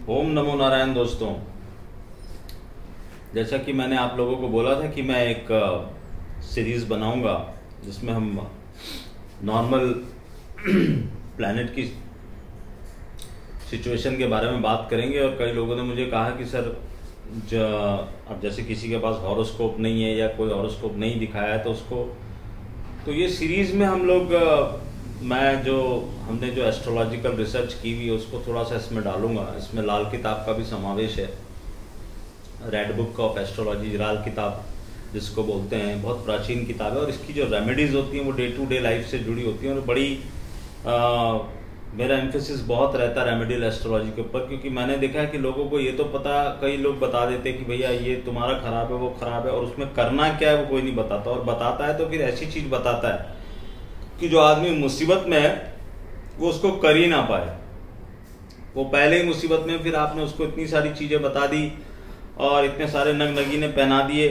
ओम नमो नारायण दोस्तों। जैसा कि मैंने आप लोगों को बोला था कि मैं एक सीरीज़ बनाऊंगा जिसमें हम नॉर्मल प्लैनेट की सिचुएशन के बारे में बात करेंगे। और कई लोगों ने मुझे कहा कि सर अब जैसे किसी के पास हॉरोस्कोप नहीं है या कोई हॉरोस्कोप नहीं दिखाया है तो उसको तो ये सीरीज़ में हम लोग हमने जो एस्ट्रोलॉजिकल रिसर्च की हुई है उसको थोड़ा सा इसमें डालूंगा। इसमें लाल किताब का भी समावेश है, रेड बुक ऑफ एस्ट्रोलॉजी, लाल किताब जिसको बोलते हैं, बहुत प्राचीन किताब है। और इसकी जो रेमेडीज़ होती हैं वो डे टू डे लाइफ से जुड़ी होती हैं और बड़ी मेरा एम्फेसिस बहुत रहता है रेमेडियल एस्ट्रोलॉजी के ऊपर, क्योंकि मैंने देखा है कि लोगों को ये तो पता, कई लोग बता देते हैं कि भैया ये तुम्हारा खराब है, वो खराब है, और उसमें करना क्या है वो कोई नहीं बताता। और बताता है तो फिर ऐसी चीज़ बताता है कि जो आदमी मुसीबत में है वो उसको कर ही ना पाए। वो पहले ही मुसीबत में, फिर आपने उसको इतनी सारी चीज़ें बता दी और इतने सारे नग नगीने पहना दिए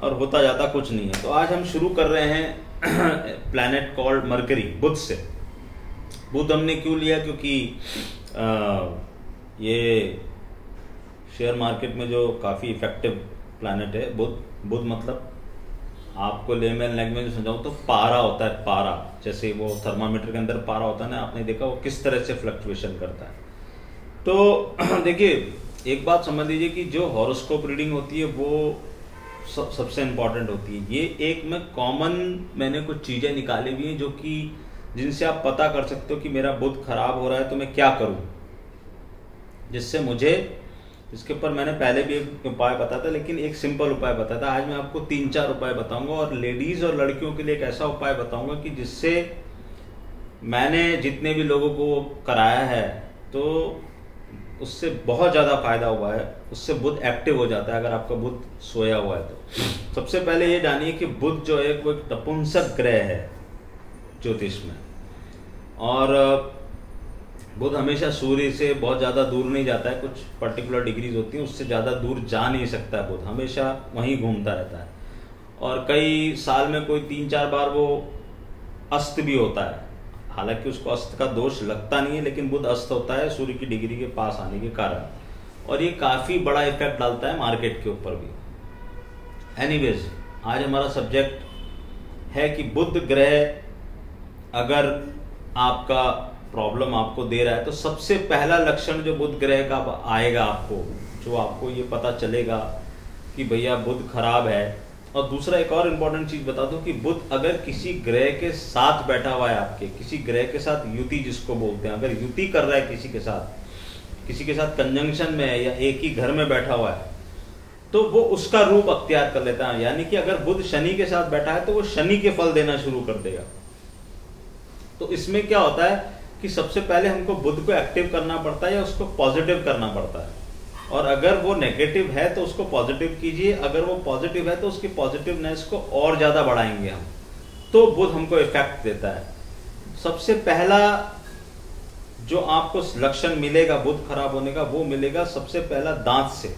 और होता जाता कुछ नहीं है। तो आज हम शुरू कर रहे हैं प्लैनेट कॉल्ड मरकरी, बुध से। बुध हमने क्यों लिया? क्योंकि ये शेयर मार्केट में जो काफ़ी इफेक्टिव प्लैनेट है बुध मतलब आपको लेमैन लैंग्वेज में समझाऊं तो पारा होता है। पारा जैसे वो थर्मामीटर के अंदर पारा होता है ना, आपने देखा वो किस तरह से फ्लक्चुएशन करता है। तो देखिए, एक बात समझ लीजिए कि जो हॉरोस्कोप रीडिंग होती है वो सबसे इम्पॉर्टेंट होती है। ये एक में कॉमन मैंने कुछ चीज़ें निकाली हुई हैं जो कि जिनसे आप पता कर सकते हो कि मेरा बुध खराब हो रहा है तो मैं क्या करूं, जिससे मुझे, इसके ऊपर मैंने पहले भी एक उपाय बताया था, लेकिन एक सिंपल उपाय बताया था। आज मैं आपको 3-4 उपाय बताऊंगा और लेडीज और लड़कियों के लिए एक ऐसा उपाय बताऊंगा कि जिससे मैंने जितने भी लोगों को कराया है तो उससे बहुत ज़्यादा फायदा हुआ है। उससे बुध एक्टिव हो जाता है अगर आपका बुध सोया हुआ है तो। सबसे पहले ये जानिए कि बुध जो है वो एक नपुंसक ग्रह है ज्योतिष में, और बुध हमेशा सूर्य से बहुत ज़्यादा दूर नहीं जाता है। कुछ पर्टिकुलर डिग्रीज होती हैं, उससे ज़्यादा दूर जा नहीं सकता है। बुध हमेशा वहीं घूमता रहता है और कई साल में कोई 3-4 बार वो अस्त भी होता है। हालांकि उसको अस्त का दोष लगता नहीं है, लेकिन बुध अस्त होता है सूर्य की डिग्री के पास आने के कारण, और ये काफ़ी बड़ा इफेक्ट डालता है मार्केट के ऊपर भी। एनीवेज, आज हमारा सब्जेक्ट है कि बुध ग्रह अगर आपका प्रॉब्लम आपको दे रहा है तो सबसे पहला लक्षण जो बुध ग्रह का आएगा आपको, जो आपको ये पता चलेगा कि भैया बुध खराब है। और दूसरा एक और इम्पोर्टेंट चीज बता दूं कि बुध अगर किसी ग्रह के साथ बैठा हुआ है, आपके किसी ग्रह के साथ युति जिसको बोलते हैं, अगर युति कर रहा है किसी के साथ कंजंक्शन में है या एक ही घर में बैठा हुआ है, तो वो उसका रूप अख्तियार कर लेता है। यानी कि अगर बुध शनि के साथ बैठा है तो वो शनि के फल देना शुरू कर देगा। तो इसमें क्या होता है कि सबसे पहले हमको बुध को एक्टिव करना पड़ता है या उसको पॉजिटिव करना पड़ता है। और अगर वो नेगेटिव है तो उसको पॉजिटिव कीजिए, अगर वो पॉजिटिव है तो उसकी पॉजिटिवनेस को और ज़्यादा बढ़ाएंगे हम, तो बुध हमको इफेक्ट देता है। सबसे पहला जो आपको लक्षण मिलेगा बुध खराब होने का, वो मिलेगा सबसे पहला दांत से।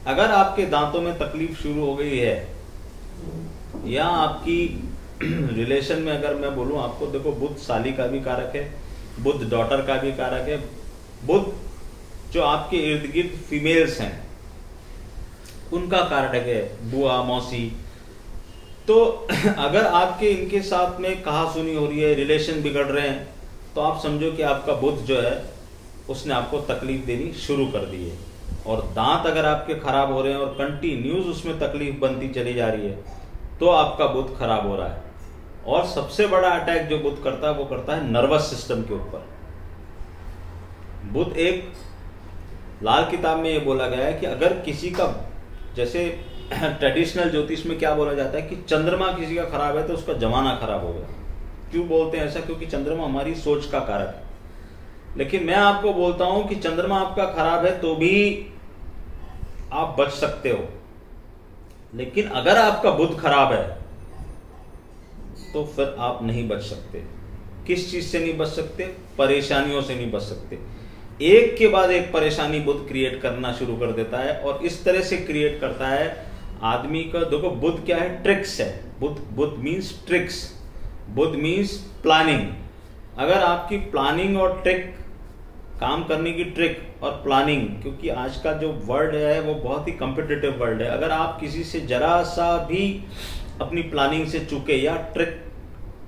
अगर आपके दांतों में तकलीफ शुरू हो गई है या आपकी रिलेशन में, अगर मैं बोलूं आपको, देखो बुध साली का भी कारक है, बुध डॉटर का भी कारक है, बुध जो आपके इर्द गिर्द फीमेल्स हैं उनका कारक है, बुआ मौसी। तो अगर आपके इनके साथ में कहा सुनी हो रही है, रिलेशन बिगड़ रहे हैं, तो आप समझो कि आपका बुध जो है उसने आपको तकलीफ देनी शुरू कर दी है। और दांत अगर आपके खराब हो रहे हैं और कंटिन्यूस उसमें तकलीफ बनती चली जा रही है तो आपका बुध खराब हो रहा है। और सबसे बड़ा अटैक जो बुध करता है वो करता है नर्वस सिस्टम के ऊपर। बुध एक लाल किताब में ये बोला गया है कि अगर किसी का, जैसे ट्रेडिशनल ज्योतिष में क्या बोला जाता है कि चंद्रमा किसी का खराब है तो उसका जमाना खराब हो गया। क्यों बोलते हैं ऐसा? क्योंकि चंद्रमा हमारी सोच का कारक है। लेकिन मैं आपको बोलता हूं कि चंद्रमा आपका खराब है तो भी आप बच सकते हो, लेकिन अगर आपका बुध खराब है तो फिर आप नहीं बच सकते। किस चीज से नहीं बच सकते? परेशानियों से नहीं बच सकते। एक के बाद एक परेशानी बुध क्रिएट करना शुरू कर देता है, और इस तरह से क्रिएट करता है आदमी का। देखो बुध क्या है? ट्रिक्स है। बुध मीन्स ट्रिक्स, बुध मीन्स प्लानिंग। अगर आपकी प्लानिंग और ट्रिक काम करने की ट्रिक और प्लानिंग, क्योंकि आज का जो वर्ल्ड है वो बहुत ही कॉम्पिटिटिव वर्ल्ड है। अगर आप किसी से जरा सा भी अपनी प्लानिंग से चूके या ट्रिक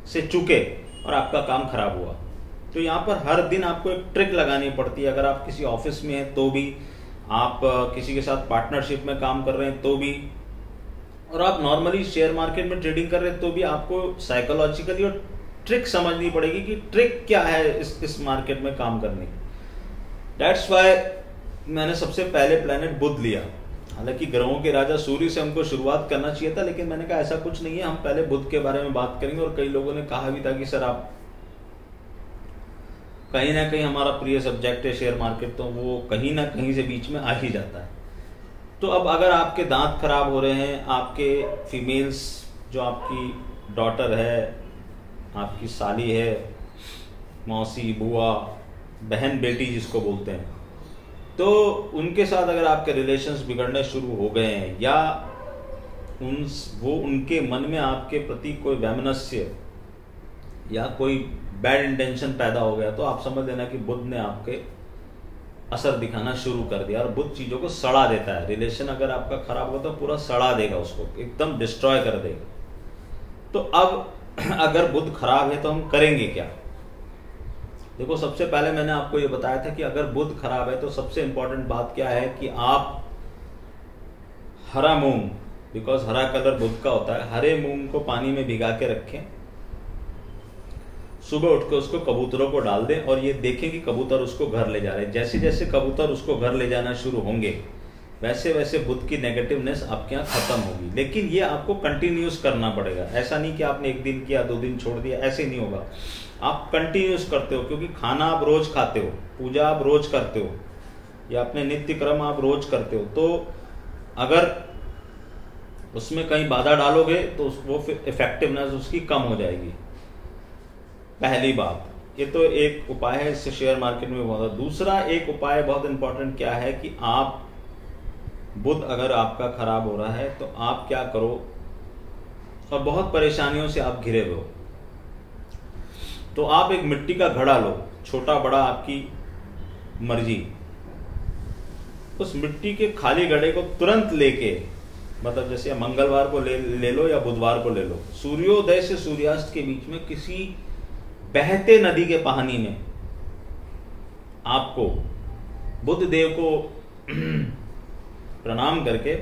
से चूके और आपका काम खराब हुआ, तो यहाँ पर हर दिन आपको एक ट्रिक लगानी पड़ती है। अगर आप किसी ऑफिस में हैं तो भी, आप किसी के साथ पार्टनरशिप में काम कर रहे हैं तो भी, और आप नॉर्मली शेयर मार्केट में ट्रेडिंग कर रहे हैं तो भी आपको साइकोलॉजिकली और ट्रिक समझनी पड़ेगी कि ट्रिक क्या है इस मार्केट में काम करने की। दैट्स वाई मैंने सबसे पहले प्लैनेट बुध लिया। हालांकि ग्रहों के राजा सूर्य से हमको शुरुआत करना चाहिए था, लेकिन मैंने कहा ऐसा कुछ नहीं है, हम पहले बुध के बारे में बात करेंगे। और कई लोगों ने कहा भी था कि सर आप कहीं ना कहीं, हमारा प्रिय सब्जेक्ट है शेयर मार्केट, तो वो कहीं ना कहीं से बीच में आ ही जाता है। तो अब अगर आपके दांत खराब हो रहे हैं, आपके फीमेल्स जो आपकी डॉटर है, आपकी साली है, मौसी, बुआ, बहन, बेटी जिसको बोलते हैं, तो उनके साथ अगर आपके रिलेशंस बिगड़ने शुरू हो गए हैं या उनके मन में आपके प्रति कोई वैमनस्य या कोई बैड इंटेंशन पैदा हो गया, तो आप समझ लेना कि बुध ने आपके असर दिखाना शुरू कर दिया। और बुध चीजों को सड़ा देता है। रिलेशन अगर आपका खराब हो तो पूरा सड़ा देगा, उसको एकदम डिस्ट्रॉय कर देगा। तो अब अगर बुध खराब है तो हम करेंगे क्या? देखो, सबसे पहले मैंने आपको ये बताया था कि अगर बुध खराब है तो सबसे इंपॉर्टेंट बात क्या है कि आप हरा मूंग, बिकॉज हरा कलर बुध का होता है, हरे मूंग को पानी में भिगा के रखें, सुबह उठकर उसको कबूतरों को डाल दें और ये देखें कि कबूतर उसको घर ले जा रहे हैं। जैसे जैसे कबूतर उसको घर ले जाना शुरू होंगे, वैसे वैसे बुध की नेगेटिवनेस आपके यहाँ खत्म होगी। लेकिन ये आपको कंटिन्यूस करना पड़ेगा। ऐसा नहीं कि आपने एक दिन किया, 2 दिन छोड़ दिया, ऐसे नहीं होगा। आप कंटिन्यूस करते हो, क्योंकि खाना आप रोज खाते हो, पूजा आप रोज करते हो, या अपने नित्य क्रम आप रोज करते हो। तो अगर उसमें कहीं बाधा डालोगे तो वो इफेक्टिवनेस उसकी कम हो जाएगी। पहली बात, ये तो एक उपाय है, इससे शेयर मार्केट में बहुत। दूसरा एक उपाय बहुत इंपॉर्टेंट क्या है कि आप, बुध अगर आपका खराब हो रहा है तो आप क्या करो, और बहुत परेशानियों से आप घिरे हुए हो, तो आप एक मिट्टी का घड़ा लो, छोटा बड़ा आपकी मर्जी। उस मिट्टी के खाली घड़े को तुरंत लेके, मतलब जैसे मंगलवार को ले लो या बुधवार को ले लो, सूर्योदय से सूर्यास्त के बीच में किसी बहते नदी के पानी में आपको बुध देव को प्रणाम करके,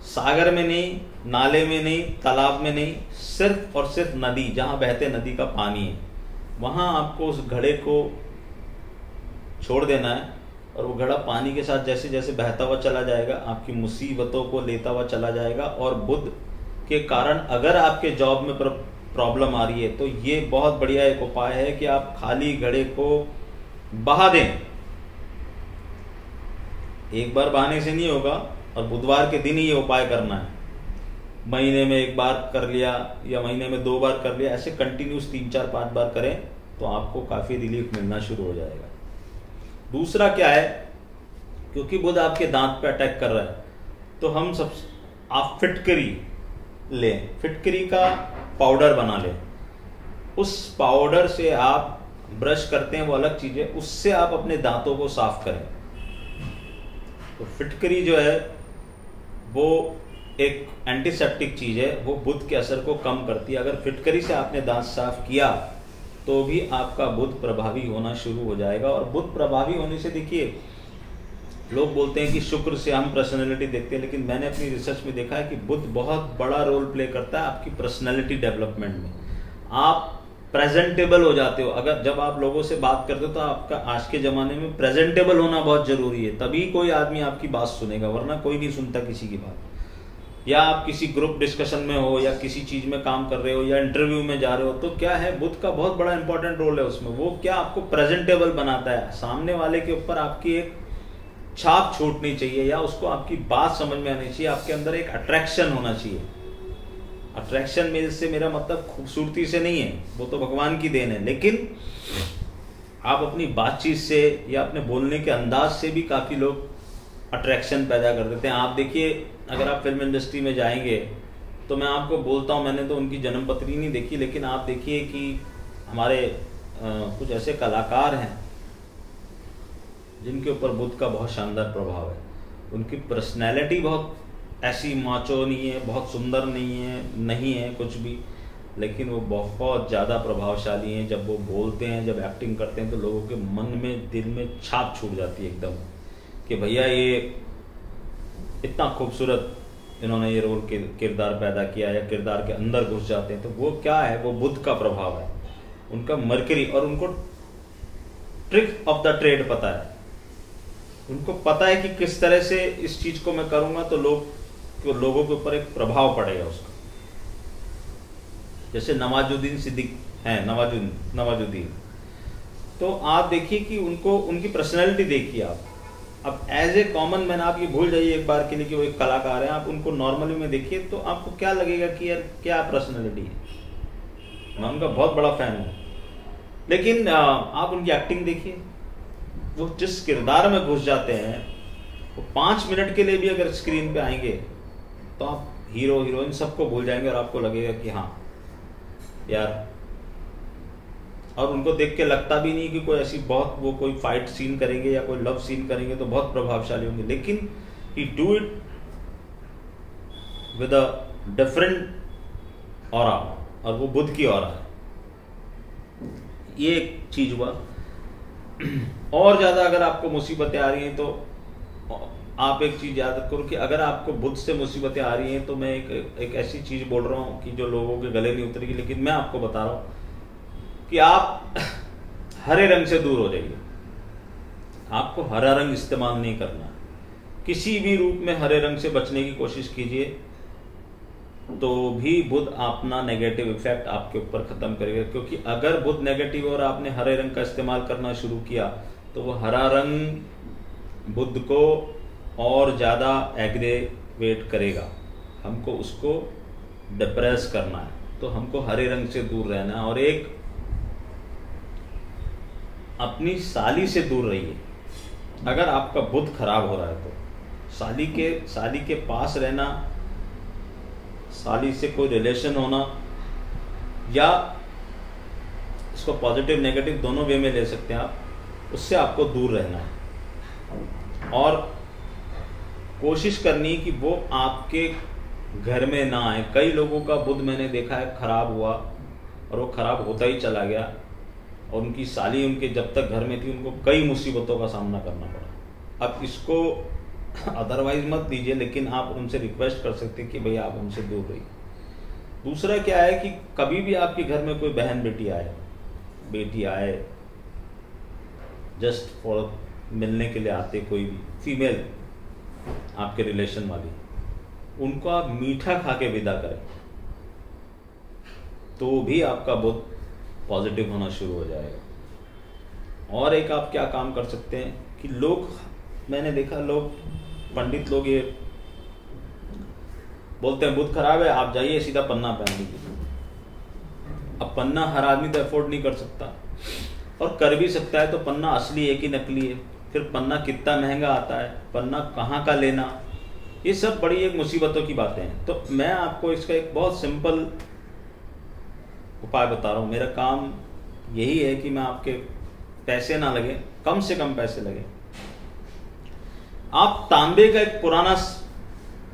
सागर में नहीं, नाले में नहीं, तालाब में नहीं, सिर्फ और सिर्फ नदी, जहां बहते नदी का पानी है, वहां आपको उस घड़े को छोड़ देना है। और वो घड़ा पानी के साथ जैसे जैसे बहता हुआ चला जाएगा, आपकी मुसीबतों को लेता हुआ चला जाएगा। और बुध के कारण अगर आपके जॉब में प्रॉब्लम आ रही है तो ये बहुत बढ़िया एक उपाय है कि आप खाली घड़े को बहा दें। एक बार बहाने से नहीं होगा, और बुधवार के दिन ही ये उपाय करना है। महीने में 1 बार कर लिया या महीने में 2 बार कर लिया, ऐसे कंटिन्यूस 3, 4, 5 बार करें तो आपको काफी रिलीफ मिलना शुरू हो जाएगा। दूसरा क्या है, क्योंकि बुध आपके दांत पे अटैक कर रहा है, तो आप फिटकरी लें, फिटकरी का पाउडर बना लें। उस पाउडर से आप ब्रश करते हैं वो अलग चीज है, उससे आप अपने दांतों को साफ करें। तो फिटकरी जो है वो एक एंटीसेप्टिक चीज है, वो बुध के असर को कम करती है। अगर फिटकरी से आपने दांत साफ किया तो भी आपका बुध प्रभावी होना शुरू हो जाएगा। और बुध प्रभावी होने से, देखिए, लोग बोलते हैं कि शुक्र से हम पर्सनैलिटी देखते हैं, लेकिन मैंने अपनी रिसर्च में देखा है कि बुध बहुत बड़ा रोल प्ले करता है आपकी पर्सनैलिटी डेवलपमेंट में। आप प्रेजेंटेबल हो जाते हो। अगर जब आप लोगों से बात करते हो तो आपका आज के ज़माने में प्रेजेंटेबल होना बहुत ज़रूरी है, तभी कोई आदमी आपकी बात सुनेगा, वरना कोई नहीं सुनता किसी की बात। या आप किसी ग्रुप डिस्कशन में हो या किसी चीज़ में काम कर रहे हो या इंटरव्यू में जा रहे हो, तो क्या है, बुध का बहुत बड़ा इंपॉर्टेंट रोल है उसमें। वो क्या आपको प्रेजेंटेबल बनाता है, सामने वाले के ऊपर आपकी एक छाप छूटनी चाहिए या उसको आपकी बात समझ में आनी चाहिए, आपके अंदर एक अट्रैक्शन होना चाहिए। अट्रैक्शन में से मेरा मतलब खूबसूरती से नहीं है, वो तो भगवान की देन है, लेकिन आप अपनी बातचीत से या अपने बोलने के अंदाज से भी काफ़ी लोग अट्रैक्शन पैदा कर देते हैं। आप देखिए, अगर आप फिल्म इंडस्ट्री में जाएंगे तो मैं आपको बोलता हूँ, मैंने तो उनकी जन्मपत्री नहीं देखी, लेकिन आप देखिए कि हमारे कुछ ऐसे कलाकार हैं जिनके ऊपर बुध का बहुत शानदार प्रभाव है, उनकी पर्सनैलिटी बहुत ऐसी माचो नहीं है, बहुत सुंदर नहीं है कुछ भी, लेकिन वो बहुत ज़्यादा प्रभावशाली हैं। जब वो बोलते हैं, जब एक्टिंग करते हैं, तो लोगों के मन में, दिल में छाप छूट जाती है एकदम कि भैया ये इतना खूबसूरत इन्होंने ये रोल किरदार पैदा किया या किरदार के अंदर घुस जाते हैं। तो वो क्या है, वो बुध का प्रभाव है, उनका मरकरी, और उनको ट्रिक ऑफ द ट्रेड पता है। उनको पता है कि किस तरह से इस चीज को मैं करूंगा तो लोगों के ऊपर एक प्रभाव पड़ेगा उसका। जैसे नवाजुद्दीन सिद्दीकी हैं, नवाजुद्दीन, तो आप देखिए कि उनकी पर्सनैलिटी देखिए आप। अब एज ए कॉमन मैन आप ये भूल जाइए एक बार के लिए कि वो एक कलाकार है, आप उनको नॉर्मली में देखिए तो आपको क्या लगेगा कि यार क्या पर्सनैलिटी है। मैं उनका बहुत बड़ा फैन हूँ, लेकिन आप उनकी एक्टिंग देखिए, वो जिस किरदार में घुस जाते हैं, वो 5 मिनट के लिए भी अगर स्क्रीन पे आएंगे तो आप हीरो हीरोइन सबको भूल जाएंगे और आपको लगेगा कि हाँ यार, और उनको देख के लगता भी नहीं कि कोई ऐसी बहुत वो कोई फाइट सीन करेंगे या कोई लव सीन करेंगे तो बहुत प्रभावशाली होंगे, लेकिन ही do it with a different aura, और वो बुध की ऑरा है। ये एक चीज हुआ। और ज्यादा अगर आपको मुसीबतें आ रही हैं तो आप एक चीज याद करो कि अगर आपको बुध से मुसीबतें आ रही हैं तो मैं एक ऐसी चीज बोल रहा हूं कि जो लोगों के गले नहीं उतरेगी, लेकिन मैं आपको बता रहा हूं कि आप हरे रंग से दूर हो जाइए। आपको हरा रंग इस्तेमाल नहीं करना, किसी भी रूप में हरे रंग से बचने की कोशिश कीजिए, तो भी बुध अपना नेगेटिव इफेक्ट आपके ऊपर खत्म करेगा। क्योंकि अगर बुध नेगेटिव और आपने हरे रंग का इस्तेमाल करना शुरू किया तो वो हरा रंग बुध को और ज्यादा एग्रेवेट करेगा, हमको उसको डिप्रेस करना है, तो हमको हरे रंग से दूर रहना है। और एक अपनी साली से दूर रहिए। अगर आपका बुध खराब हो रहा है तो साली के पास रहना, साली से कोई रिलेशन होना, या इसको पॉजिटिव नेगेटिव दोनों वे में ले सकते हैं आप, उससे आपको दूर रहना है और कोशिश करनी कि वो आपके घर में ना आए। कई लोगों का बुध मैंने देखा है खराब हुआ और वो खराब होता ही चला गया, और उनकी साली उनके जब तक घर में थी उनको कई मुसीबतों का सामना करना पड़ा। अब इसको अदरवाइज मत दीजिए, लेकिन आप उनसे रिक्वेस्ट कर सकते हैं कि भैया आप हमसे दूर रहिए। दूसरा क्या है कि कभी भी आपके घर में कोई बहन बेटी आए जस्ट फॉर मिलने के लिए आते, कोई भी फीमेल आपके रिलेशन वाली, उनको आप मीठा खा के विदा करें तो भी आपका बुध पॉजिटिव होना शुरू हो जाएगा। और एक आप क्या काम कर सकते हैं कि मैंने देखा पंडित लोग ये बोलते हैं बुध खराब है, आप जाइए सीधा पन्ना पहन लीजिए। अब पन्ना हर आदमी तो अफोर्ड नहीं कर सकता, और कर भी सकता है तो पन्ना असली है कि नकली है, फिर पन्ना कितना महंगा आता है, पन्ना कहाँ का लेना, ये सब बड़ी एक मुसीबतों की बातें हैं। तो मैं आपको इसका एक बहुत सिंपल उपाय बता रहा हूँ। मेरा काम यही है कि मैं आपके पैसे ना लगे, कम से कम पैसे लगे। आप तांबे का एक पुराना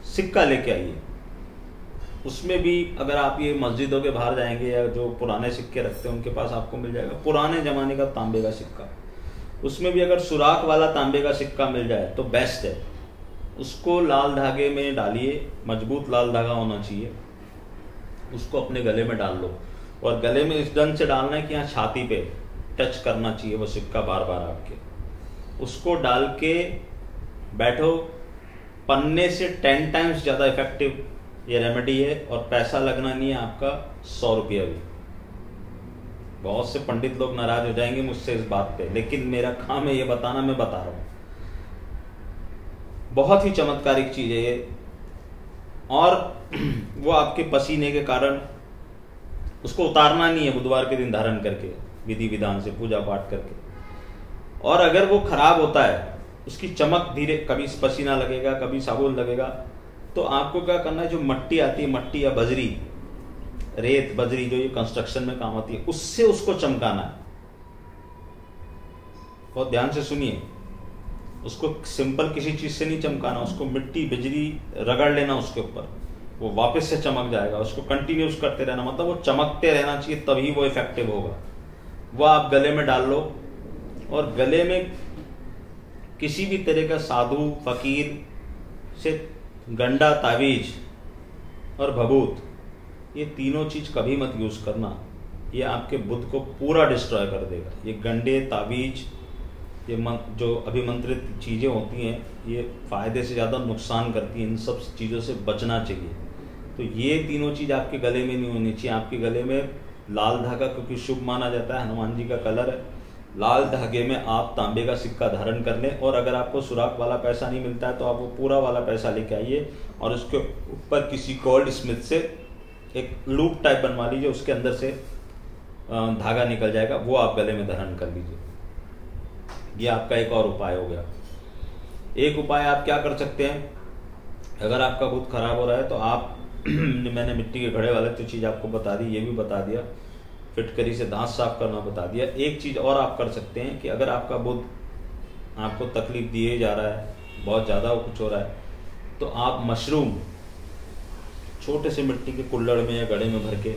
सिक्का लेके आइए, उसमें भी अगर आप ये मस्जिदों के बाहर जाएंगे या जो पुराने सिक्के रखते हैं उनके पास आपको मिल जाएगा पुराने जमाने का तांबे का सिक्का। उसमें भी अगर सुराख वाला तांबे का सिक्का मिल जाए तो बेस्ट है। उसको लाल धागे में डालिए, मजबूत लाल धागा होना चाहिए, उसको अपने गले में डाल लो, और गले में इस ढंग से डालना है कि यहाँ छाती पे टच करना चाहिए वो सिक्का बार बार आपके। उसको डाल के बैठो, पन्ने से 10 टाइम्स ज्यादा इफेक्टिव ये रेमेडी है, और पैसा लगना नहीं है आपका 100 रुपया भी। बहुत से पंडित लोग नाराज हो जाएंगे मुझसे इस बात पे, लेकिन मेरा काम है ये बताना, मैं बता रहा हूं। बहुत ही चमत्कारिक चीज है ये, और वो आपके पसीने के कारण उसको उतारना नहीं है, बुधवार के दिन धारण करके विधि विधान से पूजा पाठ करके। और अगर वो खराब होता है, उसकी चमक धीरे, कभी पसीना लगेगा कभी साबुन लगेगा, तो आपको क्या करना है, जो मट्टी आती है, मट्टी या बजरी, रेत बजरी जो ये कंस्ट्रक्शन में काम आती है, उससे उसको चमकाना है। बहुत ध्यान से सुनिए, उसको सिंपल किसी चीज़ से नहीं चमकाना, उसको मिट्टी बिजली रगड़ लेना उसके ऊपर, वो वापस से चमक जाएगा। उसको कंटिन्यूस करते रहना, मतलब वो चमकते रहना चाहिए, तभी वो इफेक्टिव होगा। वो आप गले में डाल लो, और गले में किसी भी तरह का साधु फकीर से गंडा तावीज और भभूत, ये तीनों चीज कभी मत यूज करना, ये आपके बुद्ध को पूरा डिस्ट्रॉय कर देगा। ये गंडे तावीज, ये जो अभिमंत्रित चीजें होती हैं, ये फायदे से ज्यादा नुकसान करती हैं। इन सब चीजों से बचना चाहिए। तो ये तीनों चीज आपके गले में नहीं होनी चाहिए। आपके गले में लाल धागा, क्योंकि शुभ माना जाता है, हनुमान जी का कलर है, लाल धागे में आप तांबे का सिक्का धारण कर लें। और अगर आपको सुराख वाला पैसा नहीं मिलता है तो आप वो पूरा वाला पैसा लेके आइए, और उसके ऊपर किसी गोल्ड स्मिथ से एक लूप टाइप बनवा लीजिए, उसके अंदर से धागा निकल जाएगा, वो आप गले में धारण कर लीजिए। ये आपका एक और उपाय हो गया। एक उपाय आप क्या कर सकते हैं, अगर आपका बुध खराब हो रहा है तो आप मैंने मिट्टी के घड़े वाले तो चीज़ आपको बता दी, ये भी बता दिया, फिटकरी से दांत साफ करना बता दिया। एक चीज़ और आप कर सकते हैं कि अगर आपका बुध आपको तकलीफ दिए जा रहा है, बहुत ज़्यादा कुछ हो रहा है, तो आप मशरूम छोटे से मिट्टी के कुल्हड़ में या घड़े में भर के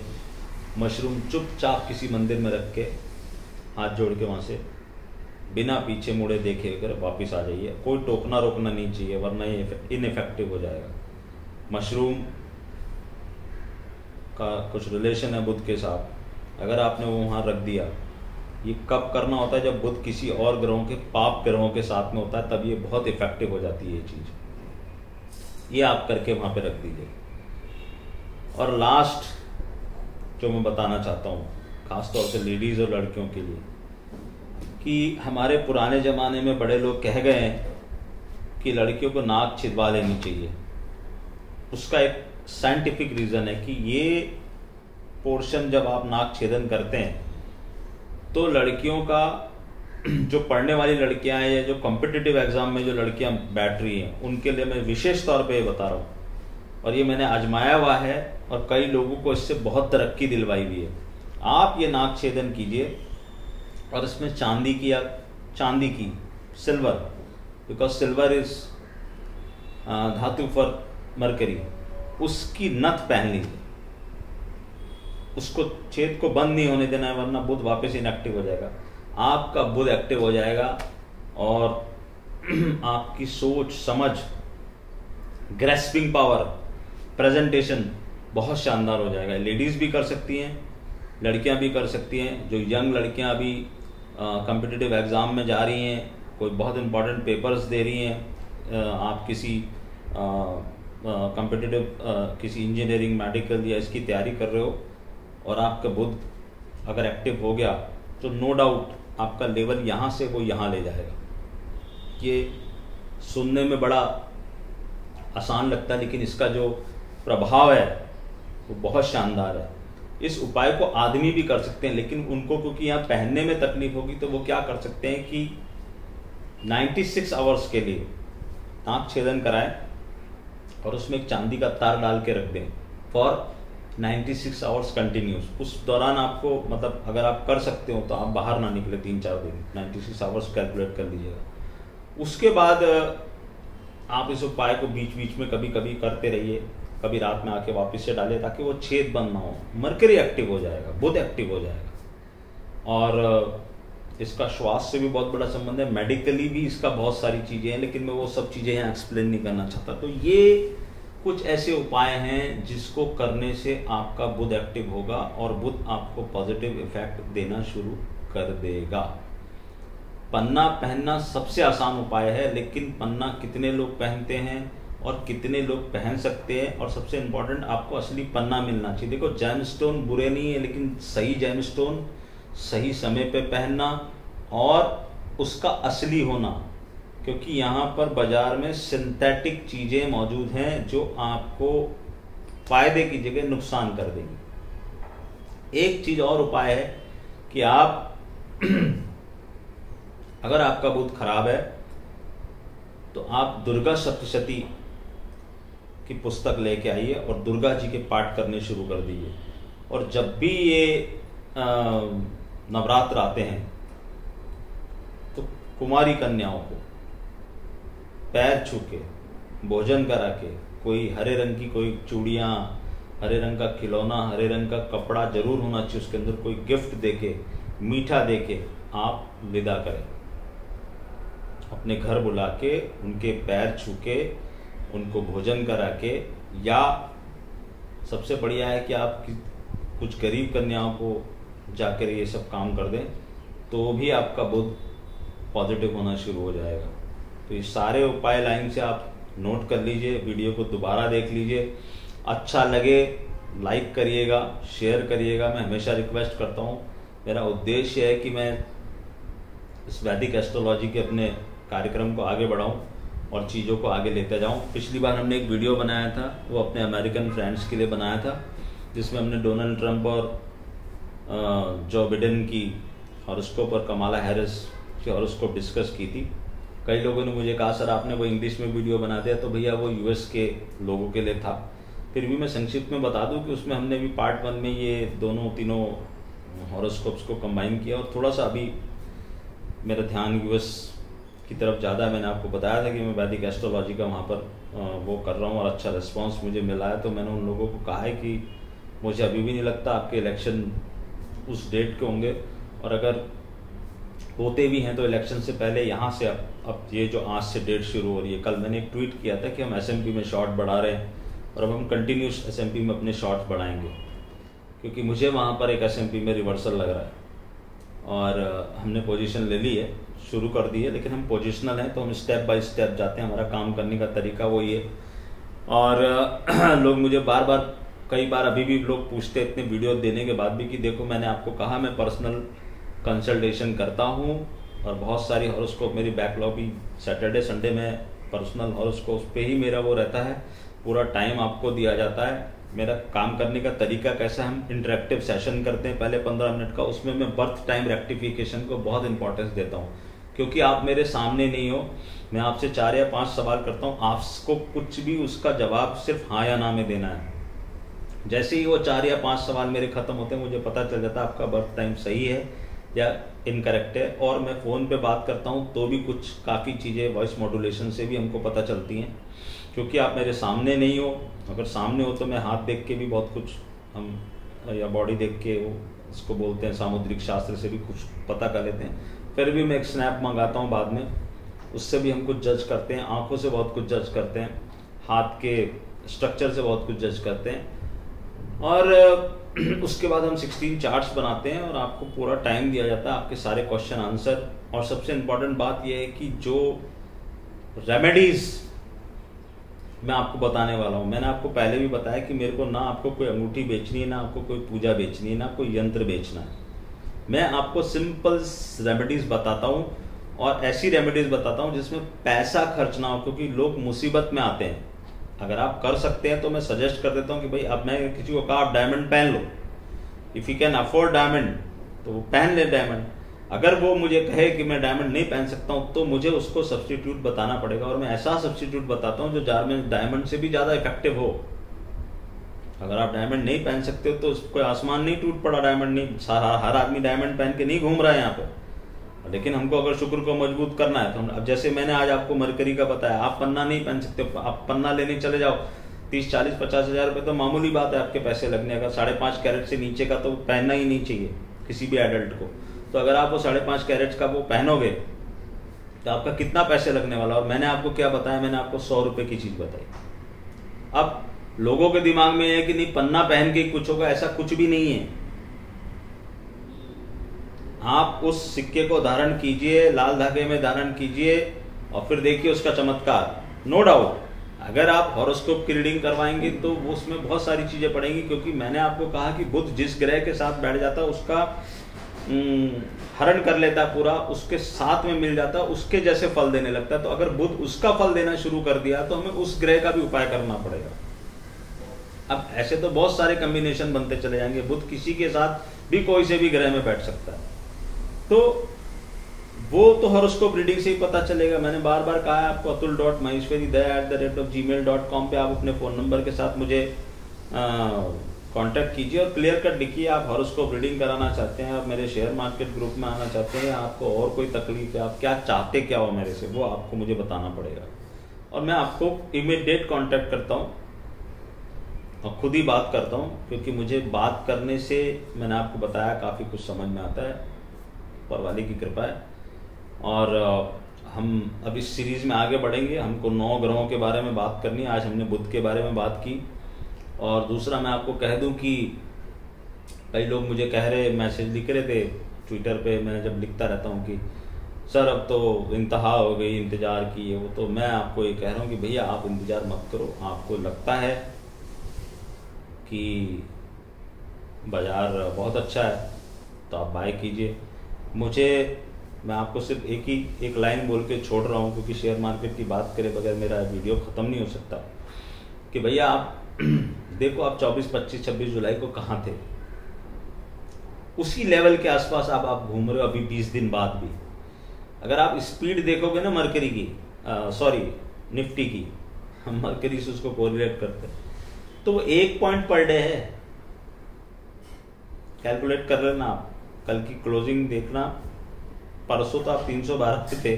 मशरूम चुपचाप किसी मंदिर में रख के हाथ जोड़ के वहाँ से बिना पीछे मुड़े देखे अगर वापस आ जाइए। कोई टोकना रोकना नहीं चाहिए, वरना ये इनइफेक्टिव हो जाएगा। मशरूम का कुछ रिलेशन है बुध के साथ, अगर आपने वो वहाँ रख दिया, ये कब करना होता है, जब बुध किसी और ग्रहों के पाप ग्रहों के साथ में होता है, तब ये बहुत इफेक्टिव हो जाती है ये चीज़। ये आप करके वहाँ पे रख दीजिए। और लास्ट जो मैं बताना चाहता हूँ, खासतौर से लेडीज़ और लड़कियों के लिए, कि हमारे पुराने ज़माने में बड़े लोग कह गए हैं कि लड़कियों को नाक छिदवा लेनी चाहिए। उसका एक साइंटिफिक रीज़न है कि ये पोर्शन जब आप नाक छेदन करते हैं तो लड़कियों का, जो पढ़ने वाली लड़कियां हैं या जो कॉम्पिटिटिव एग्जाम में जो लड़कियां बैठ रही हैं, उनके लिए मैं विशेष तौर पे ये बता रहा हूँ, और ये मैंने आजमाया हुआ है और कई लोगों को इससे बहुत तरक्की दिलवाई हुई है। आप ये नाक छेदन कीजिए और इसमें चांदी की सिल्वर, बिकॉज सिल्वर इज धातु फॉर मरकरी, उसकी नथ पहन लीजिए। उसको छेद को बंद नहीं होने देना है, वरना बुध वापस इनएक्टिव हो जाएगा। आपका बुध एक्टिव हो जाएगा और आपकी सोच समझ, ग्रेस्पिंग पावर, प्रेजेंटेशन बहुत शानदार हो जाएगा। लेडीज भी कर सकती हैं, लड़कियां भी कर सकती हैं। जो यंग लड़कियां अभी कॉम्पिटिटिव एग्जाम में जा रही हैं, कोई बहुत इंपॉर्टेंट पेपर्स दे रही हैं, आप किसी कॉम्पिटिटिव किसी इंजीनियरिंग, मेडिकल या इसकी तैयारी कर रहे हो और आपका बुध अगर एक्टिव हो गया तो नो डाउट आपका लेवल यहाँ से वो यहाँ ले जाएगा। ये सुनने में बड़ा आसान लगता है, लेकिन इसका जो प्रभाव है वो बहुत शानदार है। इस उपाय को आदमी भी कर सकते हैं, लेकिन उनको क्योंकि यहाँ पहनने में तकलीफ होगी तो वो क्या कर सकते हैं कि 96 आवर्स के लिए नाक छेदन कराएं और उसमें एक चांदी का तार डाल के रख दें फॉर 96 आवर्स कंटिन्यूस। उस दौरान आपको, मतलब अगर आप कर सकते हो तो आप बाहर ना निकले 3-4 दिन, 96 आवर्स कैलकुलेट कर लीजिएगा। उसके बाद आप इस उपाय को बीच बीच में कभी कभी करते रहिए, कभी रात में आके वापस से डालिए, ताकि वो छेद बंद ना हो। मरकरी एक्टिव हो जाएगा, बुध एक्टिव हो जाएगा। और इसका श्वास से भी बहुत बड़ा संबंध है, मेडिकली भी इसका बहुत सारी चीज़ें हैं, लेकिन मैं वो सब चीज़ें यहाँ एक्सप्लेन नहीं करना चाहता। तो ये कुछ ऐसे उपाय हैं जिसको करने से आपका बुध एक्टिव होगा और बुध आपको पॉजिटिव इफेक्ट देना शुरू कर देगा। पन्ना पहनना सबसे आसान उपाय है, लेकिन पन्ना कितने लोग पहनते हैं और कितने लोग पहन सकते हैं, और सबसे इम्पोर्टेंट आपको असली पन्ना मिलना चाहिए। देखो, जेमस्टोन बुरे नहीं है, लेकिन सही जेमस्टोन सही समय पे पहनना और उसका असली होना, क्योंकि यहाँ पर बाजार में सिंथेटिक चीज़ें मौजूद हैं जो आपको फायदे की जगह नुकसान कर देंगी। एक चीज़ और उपाय है कि आप अगर आपका बुध खराब है तो आप दुर्गा सप्तशती की पुस्तक लेके आइए और दुर्गा जी के पाठ करने शुरू कर दीजिए। और जब भी ये नवरात्र आते हैं तो कुमारी कन्याओं को पैर छू के, भोजन करा के, कोई हरे रंग की कोई चूड़ियाँ, हरे रंग का खिलौना, हरे रंग का कपड़ा जरूर होना चाहिए उसके अंदर, कोई गिफ्ट देके, मीठा देके आप विदा करें। अपने घर बुला के, उनके पैर छू के, उनको भोजन करा के, या सबसे बढ़िया है कि आप कुछ गरीब कन्याओं को जाकर ये सब काम कर दें, तो भी आपका बुध पॉजिटिव होना शुरू हो जाएगा। तो ये सारे उपाय लाइन से आप नोट कर लीजिए, वीडियो को दोबारा देख लीजिए। अच्छा लगे लाइक करिएगा, शेयर करिएगा। मैं हमेशा रिक्वेस्ट करता हूँ, मेरा उद्देश्य है कि मैं इस वैदिक एस्ट्रोलॉजी के अपने कार्यक्रम को आगे बढ़ाऊँ और चीज़ों को आगे लेते जाऊँ। पिछली बार हमने एक वीडियो बनाया था, वो अपने अमेरिकन फ्रेंड्स के लिए बनाया था, जिसमें हमने डोनाल्ड ट्रंप और जो बिडेन की हॉरोस्कोप और कमाला हैरिस की हॉरोस्कोप डिस्कस की थी। कई लोगों ने मुझे कहा सर आपने वो इंग्लिश में वीडियो बना दिया, तो भैया वो यूएस के लोगों के लिए था। फिर भी मैं संक्षिप्त में बता दूं कि उसमें हमने भी पार्ट 1 में ये तीनों हॉरोस्कोप्स को कंबाइन किया, और थोड़ा सा अभी मेरा ध्यान यूएस की तरफ ज़्यादा है। मैंने आपको बताया था कि मैं वैदिक एस्ट्रोलॉजी का वहाँ पर वो कर रहा हूँ और अच्छा रिस्पॉन्स मुझे मिला है। तो मैंने उन लोगों को कहा है कि मुझे अभी भी नहीं लगता आपके इलेक्शन उस डेट के होंगे, और अगर होते भी हैं तो इलेक्शन से पहले यहाँ से अब ये जो आज से डेट शुरू हो रही है, कल मैंने एक ट्वीट किया था कि हम एसएमपी में शॉर्ट बढ़ा रहे हैं, और अब हम कंटिन्यूस एसएमपी में अपने शॉर्ट्स बढ़ाएंगे, क्योंकि मुझे वहाँ पर एक एसएमपी में रिवर्सल लग रहा है। और हमने पोजीशन ले ली है, शुरू कर दी है, लेकिन हम पोजिशनल हैं, तो हम स्टेप बाय स्टेप जाते हैं। हमारा काम करने का तरीका वही है। और लोग मुझे कई बार अभी भी लोग पूछते इतने वीडियो देने के बाद भी कि देखो मैंने आपको कहा मैं पर्सनल कंसल्टेशन करता हूँ, और बहुत सारी हॉरोस्कोप मेरी बैकलॉग भी सैटरडे संडे में पर्सनल हॉरोस्कोप पे ही मेरा वो रहता है, पूरा टाइम आपको दिया जाता है। मेरा काम करने का तरीका कैसा है, हम इंटरेक्टिव सेशन करते हैं पहले 15 मिनट का, उसमें मैं बर्थ टाइम रेक्टिफिकेशन को बहुत इंपॉर्टेंस देता हूँ, क्योंकि आप मेरे सामने नहीं हो। मैं आपसे 4 या 5 सवाल करता हूँ, आपको कुछ भी उसका जवाब सिर्फ हाँ या ना में देना है। जैसे ही वो 4 या 5 सवाल मेरे खत्म होते हैं, मुझे पता चल जाता है आपका बर्थ टाइम सही है या इनकरेक्ट है। और मैं फ़ोन पे बात करता हूँ तो भी कुछ काफ़ी चीज़ें वॉइस मॉड्यूलेशन से भी हमको पता चलती हैं, क्योंकि आप मेरे सामने नहीं हो। अगर सामने हो तो मैं हाथ देख के भी बहुत कुछ हम, या बॉडी देख के, वो इसको बोलते हैं सामुद्रिक शास्त्र से भी कुछ पता कर लेते हैं। फिर भी मैं एक स्नैप मंगाता हूँ बाद में, उससे भी हम कुछ जज करते हैं, आंखों से बहुत कुछ जज करते हैं, हाथ के स्ट्रक्चर से बहुत कुछ जज करते हैं, और उसके बाद हम 16 चार्ट्स बनाते हैं और आपको पूरा टाइम दिया जाता है, आपके सारे क्वेश्चन आंसर। और सबसे इम्पोर्टेंट बात यह है कि जो रेमेडीज मैं आपको बताने वाला हूँ, मैंने आपको पहले भी बताया कि मेरे को ना आपको कोई अंगूठी बेचनी है, ना आपको कोई पूजा बेचनी है, ना कोई यंत्र बेचना है। मैं आपको सिंपल रेमेडीज बताता हूँ, और ऐसी रेमेडीज बताता हूँ जिसमें पैसा खर्च ना हो, क्योंकि लोग मुसीबत में आते हैं। अगर आप कर सकते हैं तो मैं सजेस्ट कर देता हूँ कि भाई अब मैं किसी को कहा आप डायमंड पहन लो, if you can afford diamond तो वो पहन ले डायमंड। अगर वो मुझे कहे कि मैं डायमंड नहीं पहन सकता हूँ, तो मुझे उसको सब्स्टिट्यूट बताना पड़ेगा, और मैं ऐसा सब्स्टिट्यूट बताता हूँ जो डायमंड से भी ज़्यादा इफेक्टिव हो। अगर आप डायमंड नहीं पहन सकते हो तो कोई आसमान नहीं टूट पड़ा, डायमंड नहीं, हर आदमी डायमंड पहन के नहीं घूम रहा है यहाँ पे। लेकिन हमको अगर शुक्र को मजबूत करना है तो हम, अब जैसे मैंने आज आपको मरकरी का बताया, आप पन्ना नहीं पहन सकते, आप पन्ना लेने चले जाओ 30, 40, 50 हज़ार रुपये तो मामूली बात है आपके पैसे लगने। अगर 5.5 कैरेट से नीचे का तो पहनना ही नहीं चाहिए किसी भी एडल्ट को। तो अगर आप वो 5.5 कैरेट का वो पहनोगे तो आपका कितना पैसे लगने वाला। और मैंने आपको क्या बताया, मैंने आपको 100 रुपये की चीज़ बताई। अब लोगों के दिमाग में है कि नहीं पन्ना पहन के कुछ होगा, ऐसा कुछ भी नहीं है। आप उस सिक्के को धारण कीजिए, लाल धागे में धारण कीजिए, और फिर देखिए उसका चमत्कार। नो डाउट अगर आप हॉरोस्कोप की रीडिंग करवाएंगे तो वो उसमें बहुत सारी चीजें पड़ेंगी, क्योंकि मैंने आपको कहा कि बुध जिस ग्रह के साथ बैठ जाता है उसका हरण कर लेता है पूरा, उसके साथ में मिल जाता है, उसके जैसे फल देने लगता है। तो अगर बुध उसका फल देना शुरू कर दिया तो हमें उस ग्रह का भी उपाय करना पड़ेगा। अब ऐसे तो बहुत सारे कॉम्बिनेशन बनते चले जाएंगे, बुध किसी के साथ भी कोई से भी ग्रह में बैठ सकता है, तो वो तो हॉरोस्कोप रीडिंग से ही पता चलेगा। मैंने बार बार कहा है आपको, atul.maheshwaridaya@gmail.com पे आप अपने फ़ोन नंबर के साथ मुझे कांटेक्ट कीजिए और क्लियर कट लिखिए आप हॉरोस्कोप रीडिंग कराना चाहते हैं, आप मेरे शेयर मार्केट ग्रुप में आना चाहते हैं, आपको और कोई तकलीफ है, आप क्या चाहते क्या हो मेरे से, वो आपको मुझे बताना पड़ेगा। और मैं आपको इमीडिएट कांटेक्ट करता हूँ और खुद ही बात करता हूँ, क्योंकि मुझे बात करने से, मैंने आपको बताया, काफ़ी कुछ समझ में आता है, ऊपर वाले की कृपा है। और हम अब इस सीरीज़ में आगे बढ़ेंगे। हमको 9 ग्रहों के बारे में बात करनी है। आज हमने बुध के बारे में बात की। और दूसरा मैं आपको कह दूं कि कई लोग मुझे कह रहे, मैसेज लिख रहे थे ट्विटर पे, मैं जब लिखता रहता हूँ कि सर अब तो इंतहा हो गई इंतज़ार की है वो, तो मैं आपको ये कह रहा हूँ कि भैया आप इंतज़ार मत करो। आपको लगता है कि बाज़ार बहुत अच्छा है तो आप बाय कीजिए। मैं आपको सिर्फ एक लाइन बोल के छोड़ रहा हूँ, क्योंकि शेयर मार्केट की बात करे बगैर मेरा वीडियो ख़त्म नहीं हो सकता, कि भैया आप देखो, आप 24, 25, 26 जुलाई को कहाँ थे? उसी लेवल के आसपास आप घूम रहे हो अभी 20 दिन बाद भी। अगर आप स्पीड देखोगे ना मरकरी की, निफ्टी की, हम मरकरी से उसको कोरिलेट करते हैं, तो वो 1 पॉइंट पर डे है। कैलकुलेट कर लेना आप, कल की क्लोजिंग देखना, परसों तो आप 312 पे थे,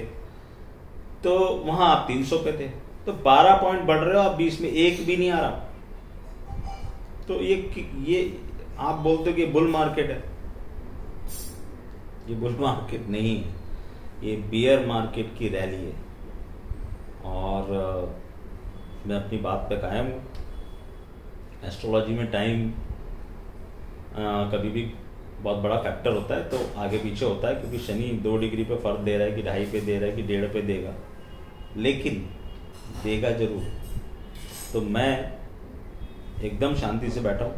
तो वहां आप 300 पे थे, तो 12 पॉइंट बढ़ रहे हो आप, 20 में एक भी नहीं आ रहा। तो ये आप बोलते हो कि बुल मार्केट है, ये बुल मार्केट नहीं है, ये बियर मार्केट की रैली है। और मैं अपनी बात पे कायम हूँ। एस्ट्रोलॉजी में टाइम कभी भी बहुत बड़ा फैक्टर होता है, तो आगे पीछे होता है, क्योंकि शनि 2 डिग्री पे फर्क दे रहा है कि 2.5 पे दे रहा है कि 1.5 पे देगा, लेकिन देगा जरूर। तो मैं एकदम शांति से बैठा हूँ,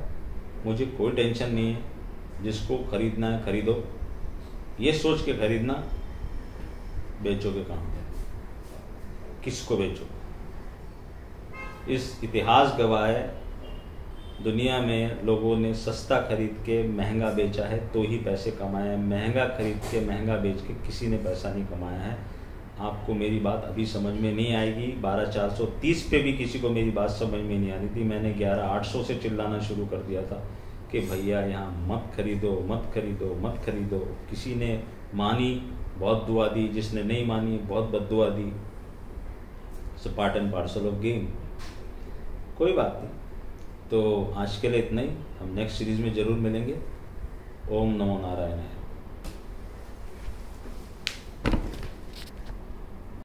मुझे कोई टेंशन नहीं है। जिसको खरीदना है खरीदो, ये सोच के खरीदना बेचोगे कहाँ, किसको बेचो। इस इतिहास गवाह है, दुनिया में लोगों ने सस्ता खरीद के महंगा बेचा है तो ही पैसे कमाए हैं, महंगा खरीद के महंगा बेच के किसी ने पैसा नहीं कमाया है। आपको मेरी बात अभी समझ में नहीं आएगी। 12,430 पे भी किसी को मेरी बात समझ में नहीं आ रही थी, मैंने 11,800 से चिल्लाना शुरू कर दिया था कि भैया यहाँ मत खरीदो, मत खरीदो, मत खरीदो। किसी ने मानी, बहुत दुआ दी, जिसने नहीं मानी बहुत बद्दुआ दी। So part and parcel of game, कोई बात नहीं। तो आज के लिए इतना ही, हम नेक्स्ट सीरीज में जरूर मिलेंगे। ओम नमो नारायण।